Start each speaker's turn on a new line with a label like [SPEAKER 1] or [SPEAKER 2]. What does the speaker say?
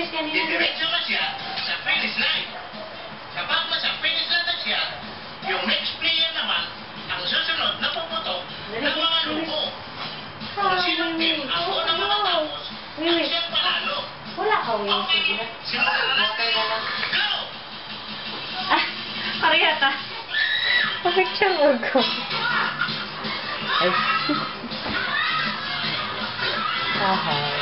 [SPEAKER 1] kanina.
[SPEAKER 2] Didiretso na siya sa finish line. Kapag nasa finish line na siya, yung next player naman, ang susunod na puputok ng mga lumo. Kung sino team ang unang makatapos, ang siyang panalo.
[SPEAKER 1] Wala ka, Will.
[SPEAKER 2] Okay, simulan na natin. Go!
[SPEAKER 1] Ah, kariyata. Picture mo ko. Ay. Aha.